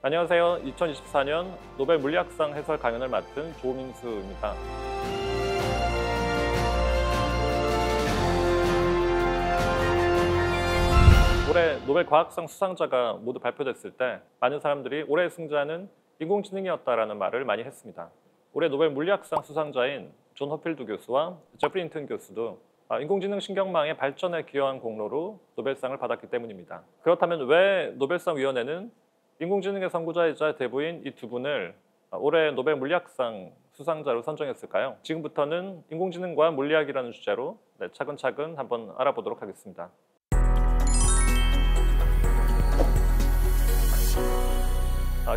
안녕하세요. 2024년 노벨 물리학상 해설 강연을 맡은 조민수입니다. 올해 노벨 과학상 수상자가 모두 발표됐을 때 많은 사람들이 올해의 승자는 인공지능이었다라는 말을 많이 했습니다. 올해 노벨 물리학상 수상자인 존 허필드 교수와 제프리 힌튼 교수도 인공지능 신경망의 발전에 기여한 공로로 노벨상을 받았기 때문입니다. 그렇다면 왜 노벨상위원회는 인공지능의 선구자이자 대부인 이 두 분을 올해 노벨 물리학상 수상자로 선정했을까요? 지금부터는 인공지능과 물리학이라는 주제로 차근차근 한번 알아보도록 하겠습니다.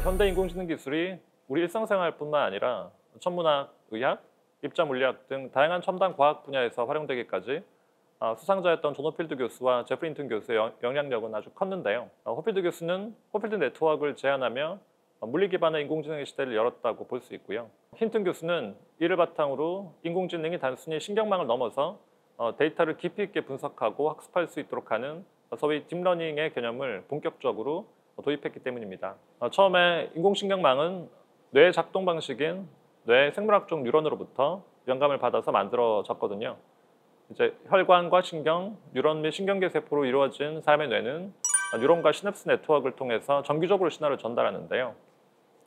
현대 인공지능 기술이 우리 일상생활뿐만 아니라 천문학, 의학, 입자물리학 등 다양한 첨단 과학 분야에서 활용되기까지 수상자였던 존 호필드 교수와 제프리 힌튼 교수의 영향력은 아주 컸는데요. 호필드 교수는 호필드 네트워크를 제안하며 물리 기반의 인공지능의 시대를 열었다고 볼 수 있고요. 힌튼 교수는 이를 바탕으로 인공지능이 단순히 신경망을 넘어서 데이터를 깊이 있게 분석하고 학습할 수 있도록 하는 소위 딥러닝의 개념을 본격적으로 도입했기 때문입니다. 처음에 인공신경망은 뇌의 작동 방식인 뇌 생물학적 뉴런으로부터 영감을 받아서 만들어졌거든요. 이제 혈관과 신경, 뉴런 및 신경계 세포로 이루어진 사람의 뇌는 뉴런과 시냅스 네트워크를 통해서 정기적으로 신호를 전달하는데요.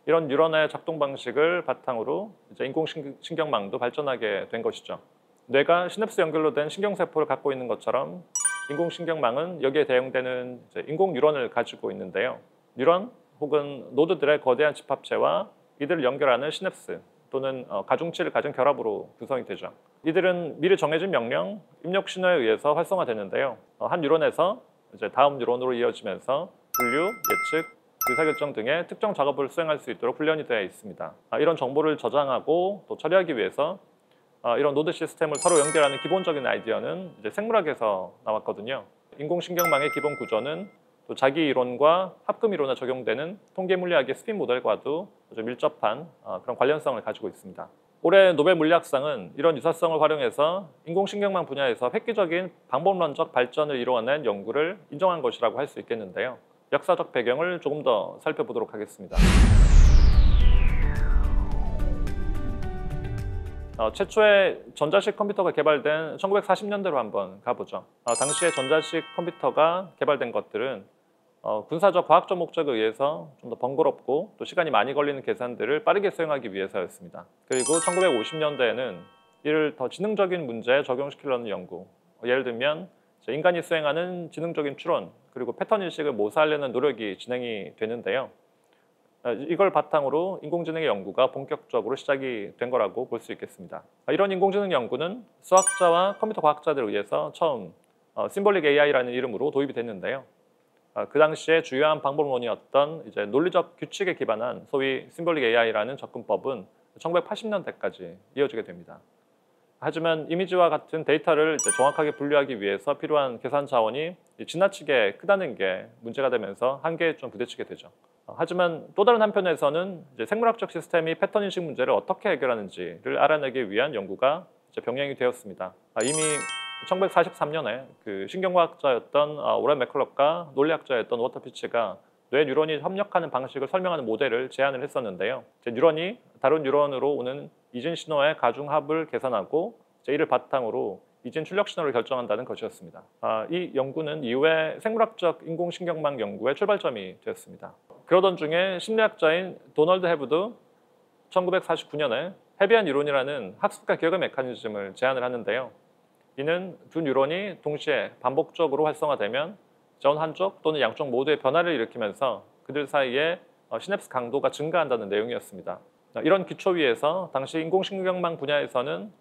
이런 뉴런의 작동 방식을 바탕으로 이제 인공신경망도 발전하게 된 것이죠. 뇌가 시냅스 연결로 된 신경세포를 갖고 있는 것처럼 인공신경망은 여기에 대응되는 인공 뉴런을 가지고 있는데요. 뉴런 혹은 노드들의 거대한 집합체와 이들을 연결하는 시냅스 또는 가중치를 가진 결합으로 구성이 되죠. 이들은 미리 정해진 명령, 입력 신호에 의해서 활성화되는데요. 한 뉴런에서 이제 다음 뉴런으로 이어지면서 분류, 예측, 의사결정 등의 특정 작업을 수행할 수 있도록 훈련이 되어 있습니다. 이런 정보를 저장하고 또 처리하기 위해서 이런 노드 시스템을 서로 연결하는 기본적인 아이디어는 이제 생물학에서 나왔거든요. 인공신경망의 기본 구조는 또 자기 이론과 합금 이론에 적용되는 통계 물리학의 스핀 모델과도 아주 밀접한 그런 관련성을 가지고 있습니다. 올해 노벨 물리학상은 이런 유사성을 활용해서 인공신경망 분야에서 획기적인 방법론적 발전을 이루어낸 연구를 인정한 것이라고 할 수 있겠는데요. 역사적 배경을 조금 더 살펴보도록 하겠습니다. 최초의 전자식 컴퓨터가 개발된 1940년대로 한번 가보죠. 당시에 전자식 컴퓨터가 개발된 것들은 군사적 과학적 목적에 의해서 좀 더 번거롭고 또 시간이 많이 걸리는 계산들을 빠르게 수행하기 위해서였습니다. 그리고 1950년대에는 이를 더 지능적인 문제에 적용시키려는 연구, 예를 들면 인간이 수행하는 지능적인 추론 그리고 패턴 인식을 모사하려는 노력이 진행이 되는데요. 이걸 바탕으로 인공지능의 연구가 본격적으로 시작이 된 거라고 볼 수 있겠습니다. 이런 인공지능 연구는 수학자와 컴퓨터 과학자들에 의해서 처음 심볼릭 AI라는 이름으로 도입이 됐는데요. 그 당시에 주요한 방법론이었던 이제 논리적 규칙에 기반한 소위 심볼릭 AI라는 접근법은 1980년대까지 이어지게 됩니다. 하지만 이미지와 같은 데이터를 이제 정확하게 분류하기 위해서 필요한 계산 자원이 지나치게 크다는 게 문제가 되면서 한계에 좀 부딪히게 되죠. 하지만 또 다른 한편에서는 이제 생물학적 시스템이 패턴 인식 문제를 어떻게 해결하는지를 알아내기 위한 연구가 이제 병행이 되었습니다. 이미 1943년에 그 신경과학자였던 오렌 맥컬럽과 논리학자였던 워터 피치가 뇌 뉴런이 협력하는 방식을 설명하는 모델을 제안을 했었는데요. 뉴런이 다른 뉴런으로 오는 이진 신호의 가중합을 계산하고 이를 바탕으로 이진 출력 신호를 결정한다는 것이었습니다. 이 연구는 이후에 생물학적 인공신경망 연구의 출발점이 되었습니다. 그러던 중에 심리학자인 도널드 헤브도 1949년에 헤비안 이론이라는 학습과 기억의 메커니즘을 제안을 하는데요. 이는 두 뉴런이 동시에 반복적으로 활성화되면 전 한쪽 또는 양쪽 모두의 변화를 일으키면서 그들 사이에 시냅스 강도가 증가한다는 내용이었습니다. 이런 기초 위에서 당시 인공신경망 분야에서는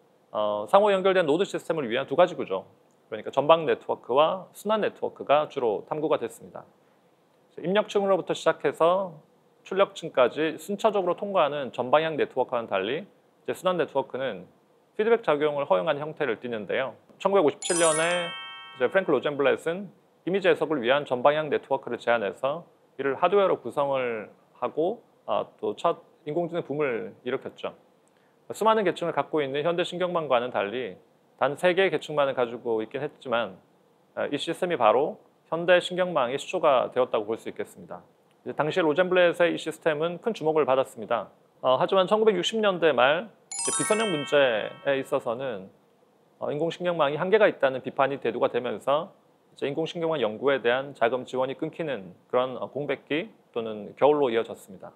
상호 연결된 노드 시스템을 위한 두 가지 구조, 그러니까 전방 네트워크와 순환 네트워크가 주로 탐구가 됐습니다. 입력층으로부터 시작해서 출력층까지 순차적으로 통과하는 전방향 네트워크와는 달리 이제 순환 네트워크는 피드백 작용을 허용하는 형태를 띠는데요. 1957년에 이제 프랭크 로젠블렛은 이미지 해석을 위한 전방향 네트워크를 제안해서 이를 하드웨어로 구성을 하고 또 첫 인공지능 붐을 일으켰죠. 수많은 계층을 갖고 있는 현대 신경망과는 달리 단 3개의 계층만을 가지고 있긴 했지만 이 시스템이 바로 현대 신경망의 시초가 되었다고 볼 수 있겠습니다. 당시 로젠블렛의 이 시스템은 큰 주목을 받았습니다. 하지만 1960년대 말 비선형 문제에 있어서는 인공신경망이 한계가 있다는 비판이 대두가 되면서 인공신경망 연구에 대한 자금 지원이 끊기는 그런 공백기 또는 겨울로 이어졌습니다.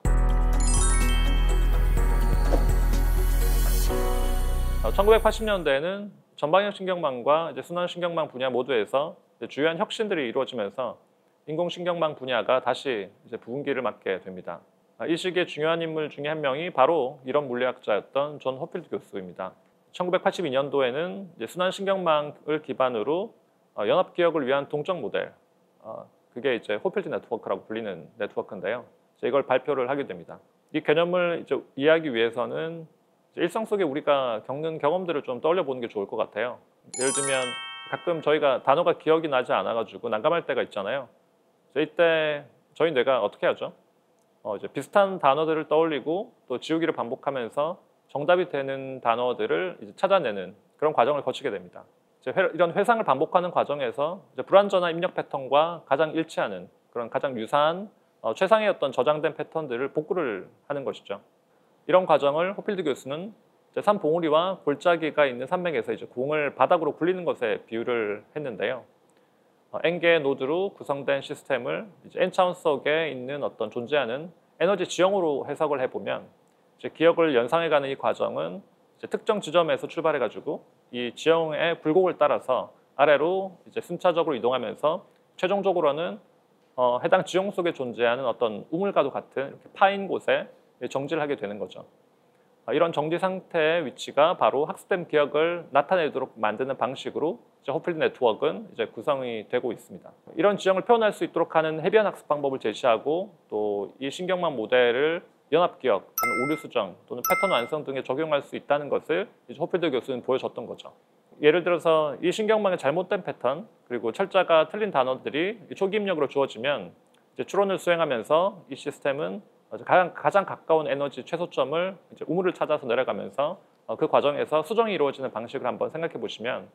1980년대에는 전방향 신경망과 순환 신경망 분야 모두에서 주요한 혁신들이 이루어지면서 인공신경망 분야가 다시 부흥기를 맞게 됩니다. 이 시기의 중요한 인물 중에 한 명이 바로 이런 물리학자였던 존 호필드 교수입니다. 1982년도에는 순환 신경망을 기반으로 연합기억을 위한 동적 모델, 그게 이제 호필드 네트워크라고 불리는 네트워크인데요. 이걸 발표를 하게 됩니다. 이 개념을 이해하기 위해서는 일상 속에 우리가 겪는 경험들을 좀 떠올려 보는 게 좋을 것 같아요. 예를 들면 가끔 저희가 단어가 기억이 나지 않아가지고 난감할 때가 있잖아요. 이때 저희 뇌가 어떻게 하죠? 이제 비슷한 단어들을 떠올리고 또 지우기를 반복하면서 정답이 되는 단어들을 이제 찾아내는 그런 과정을 거치게 됩니다. 이런 회상을 반복하는 과정에서 불완전한 입력 패턴과 가장 일치하는 그런 가장 유사한 최상의 어떤 저장된 패턴들을 복구를 하는 것이죠. 이런 과정을 호필드 교수는 산봉우리와 골짜기가 있는 산맥에서 이제 공을 바닥으로 굴리는 것에 비유를 했는데요. n개의 노드로 구성된 시스템을 이제 n차원 속에 있는 어떤 존재하는 에너지 지형으로 해석을 해보면 기억을 연상해가는 이 과정은 특정 지점에서 출발해가지고 이 지형의 굴곡을 따라서 아래로 이제 순차적으로 이동하면서 최종적으로는 해당 지형 속에 존재하는 어떤 우물과도 같은 이렇게 파인 곳에 정지를 하게 되는 거죠. 이런 정지 상태의 위치가 바로 학습된 기억을 나타내도록 만드는 방식으로 호필드 네트워크는 이제 구성이 되고 있습니다. 이런 지형을 표현할 수 있도록 하는 해변 학습 방법을 제시하고 또 이 신경망 모델을 연합기억, 또는 오류 수정, 또는 패턴 완성 등에 적용할 수 있다는 것을 이제 호필드 교수는 보여줬던 거죠. 예를 들어서 이 신경망의 잘못된 패턴 그리고 철자가 틀린 단어들이 초기 입력으로 주어지면 이제 추론을 수행하면서 이 시스템은 가장 가까운 에너지 최소점을 이제 우물을 찾아서 내려가면서 그 과정에서 수정이 이루어지는 방식을 한번 생각해 보시면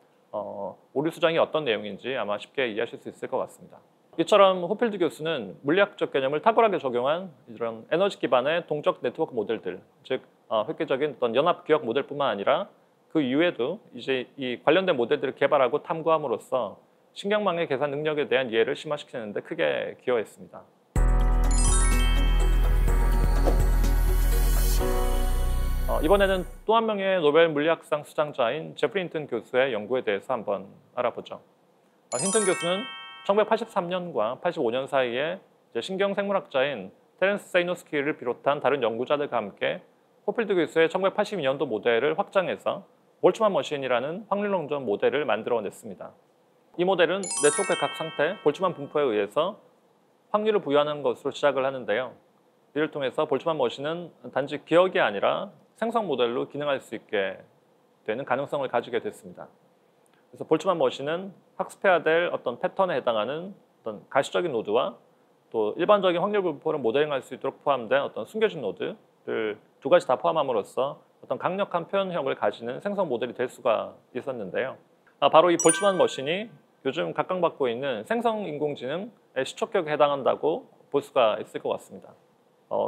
오류 수정이 어떤 내용인지 아마 쉽게 이해하실 수 있을 것 같습니다. 이처럼 호필드 교수는 물리학적 개념을 탁월하게 적용한 이런 에너지 기반의 동적 네트워크 모델들, 즉 획기적인 어떤 연합 기억 모델뿐만 아니라 그 이후에도 이제 이 관련된 모델들을 개발하고 탐구함으로써 신경망의 계산 능력에 대한 이해를 심화시키는 데 크게 기여했습니다. 이번에는 또 한 명의 노벨 물리학상 수상자인 제프리 힌튼 교수의 연구에 대해서 한번 알아보죠. 힌튼 교수는 1983년과 85년 사이에 신경생물학자인 테렌스 세이노스키를 비롯한 다른 연구자들과 함께 호필드 교수의 1982년도 모델을 확장해서 볼츠만 머신이라는 확률론전 모델을 만들어냈습니다. 이 모델은 네트워크의 각 상태, 볼츠만 분포에 의해서 확률을 부여하는 것으로 시작을 하는데요. 이를 통해서 볼츠만 머신은 단지 기억이 아니라 생성 모델로 기능할 수 있게 되는 가능성을 가지게 됐습니다. 그래서 볼츠만 머신은 학습해야 될 어떤 패턴에 해당하는 어떤 가시적인 노드와 또 일반적인 확률 분포를 모델링할 수 있도록 포함된 어떤 숨겨진 노드를 두 가지 다 포함함으로써 어떤 강력한 표현형을 가지는 생성 모델이 될 수가 있었는데요. 바로 이 볼츠만 머신이 요즘 각광받고 있는 생성 인공지능의 시초격에 해당한다고 볼 수가 있을 것 같습니다.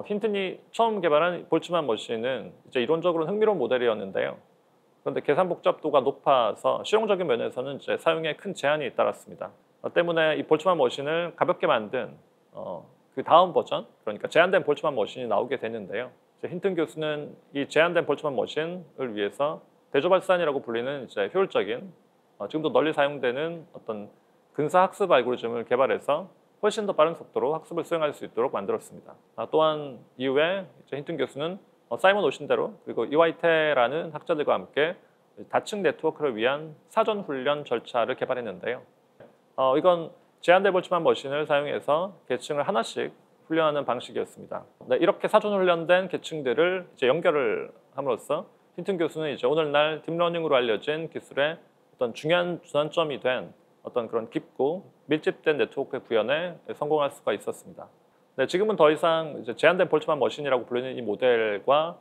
힌튼이 처음 개발한 볼츠만 머신은 이제 이론적으로는 흥미로운 모델이었는데요. 그런데 계산 복잡도가 높아서 실용적인 면에서는 이제 사용에 큰 제한이 따랐습니다. 때문에 이 볼츠만 머신을 가볍게 만든 그 다음 버전, 그러니까 제한된 볼츠만 머신이 나오게 되는데요. 힌튼 교수는 이 제한된 볼츠만 머신을 위해서 대조발산이라고 불리는 이제 효율적인 지금도 널리 사용되는 어떤 근사 학습 알고리즘을 개발해서 훨씬 더 빠른 속도로 학습을 수행할 수 있도록 만들었습니다. 또한 이후에 힌튼 교수는 사이먼 오신대로 그리고 이와이테라는 학자들과 함께 다층 네트워크를 위한 사전 훈련 절차를 개발했는데요. 이건 제한된 볼츠만 머신을 사용해서 계층을 하나씩 훈련하는 방식이었습니다. 이렇게 사전 훈련된 계층들을 이제 연결을 함으로써 힌튼 교수는 이제 오늘날 딥러닝으로 알려진 기술의 어떤 중요한 전환점이 된 어떤 그런 깊고 밀집된 네트워크 구현에 성공할 수가 있었습니다. 지금은 더 이상 이제 제한된 볼츠만 머신이라고 불리는 이 모델과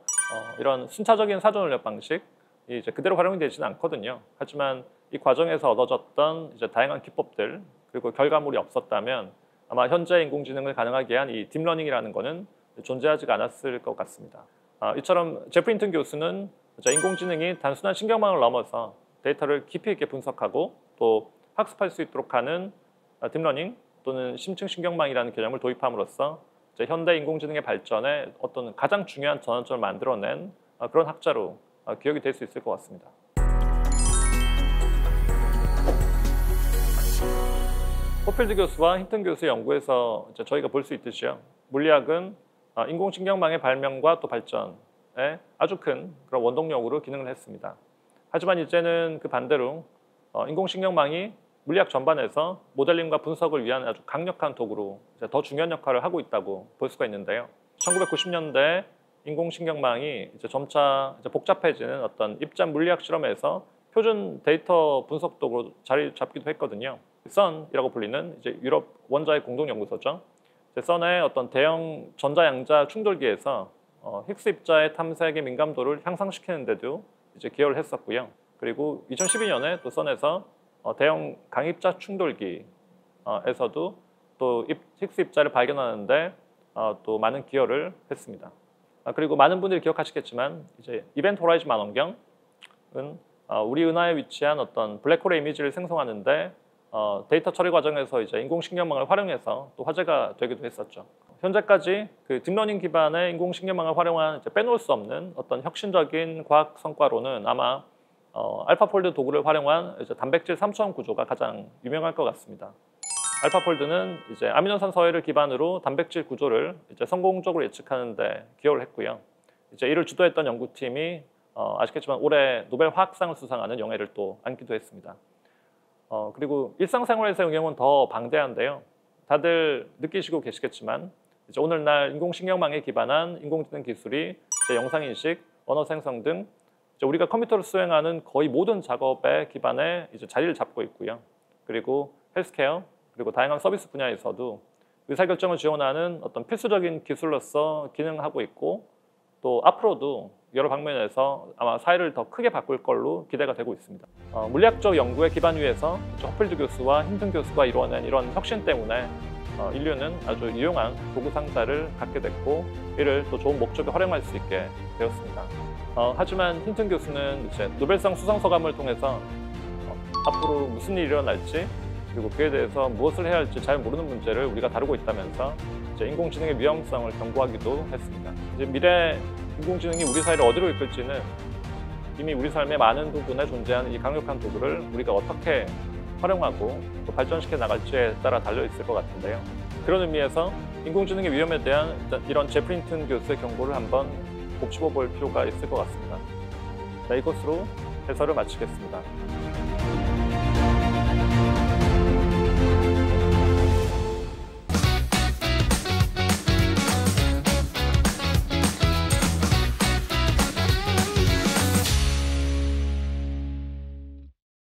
이런 순차적인 사전 훈련 방식이 이제 그대로 활용이 되지는 않거든요. 하지만 이 과정에서 얻어졌던 이제 다양한 기법들 그리고 결과물이 없었다면 아마 현재 인공지능을 가능하게 한 이 딥러닝이라는 것은 존재하지가 않았을 것 같습니다. 이처럼 제프리 힌튼 교수는 인공지능이 단순한 신경망을 넘어서 데이터를 깊이 있게 분석하고 또 학습할 수 있도록 하는 딥러닝 또는 심층 신경망이라는 개념을 도입함으로써 현대 인공지능의 발전에 어떤 가장 중요한 전환점을 만들어낸 그런 학자로 기억이 될 수 있을 것 같습니다. 호필드 교수와 힌튼 교수의 연구에서 저희가 볼 수 있듯이요. 물리학은 인공신경망의 발명과 또 발전에 아주 큰 그런 원동력으로 기능을 했습니다. 하지만 이제는 그 반대로 인공신경망이 물리학 전반에서 모델링과 분석을 위한 아주 강력한 도구로 더 중요한 역할을 하고 있다고 볼 수가 있는데요. 1990년대 인공신경망이 점차 복잡해지는 어떤 입자 물리학 실험에서 표준 데이터 분석 도구로 자리 잡기도 했거든요. 선이라고 불리는 유럽 원자의 공동연구소죠. 선의 어떤 대형 전자양자 충돌기에서 힉스 입자의 탐색의 민감도를 향상시키는 데도 기여를 했었고요. 그리고 2012년에 또 선에서 대형 강입자 충돌기에서도 또 힉스 입자를 발견하는데 또 많은 기여를 했습니다. 그리고 많은 분들이 기억하시겠지만 이벤트 호라이즌 망원경은 우리 은하에 위치한 어떤 블랙홀의 이미지를 생성하는데 데이터 처리 과정에서 인공신경망을 활용해서 또 화제가 되기도 했었죠. 현재까지 그 딥러닝 기반의 인공신경망을 활용한 빼놓을 수 없는 어떤 혁신적인 과학 성과로는 아마 알파폴드 도구를 활용한 단백질 3차원 구조가 가장 유명할 것 같습니다. 알파폴드는 아미노산 서해를 기반으로 단백질 구조를 성공적으로 예측하는 데 기여를 했고요. 이를 주도했던 연구팀이 아시겠지만 올해 노벨 화학상을 수상하는 영예를 또 안기도 했습니다. 그리고 일상생활에서 응용은 더 방대한데요. 다들 느끼시고 계시겠지만 오늘날 인공신경망에 기반한 인공지능 기술이 영상인식, 언어 생성 등 우리가 컴퓨터를 수행하는 거의 모든 작업의 기반에 자리를 잡고 있고요. 그리고 헬스케어, 그리고 다양한 서비스 분야에서도 의사결정을 지원하는 어떤 필수적인 기술로서 기능하고 있고 또 앞으로도 여러 방면에서 아마 사회를 더 크게 바꿀 걸로 기대가 되고 있습니다. 물리학적 연구의 기반 위에서 호필드 교수와 힌튼 교수가 이루어낸 이런 혁신 때문에 인류는 아주 유용한 도구 상자를 갖게 됐고 이를 또 좋은 목적에 활용할 수 있게 되었습니다. 하지만 힌튼 교수는 노벨상 수상 소감을 통해서 앞으로 무슨 일이 일어날지 그리고 그에 대해서 무엇을 해야 할지 잘 모르는 문제를 우리가 다루고 있다면서 인공지능의 위험성을 경고하기도 했습니다. 미래 인공지능이 우리 사회를 어디로 이끌지는 이미 우리 삶의 많은 부분에 존재하는 이 강력한 도구를 우리가 어떻게 활용하고 또 발전시켜 나갈지에 따라 달려있을 것 같은데요. 그런 의미에서 인공지능의 위험에 대한 이런 제프리 힌튼 교수의 경고를 한번 곱씹어 볼 필요가 있을 것 같습니다. 이것으로 해설을 마치겠습니다.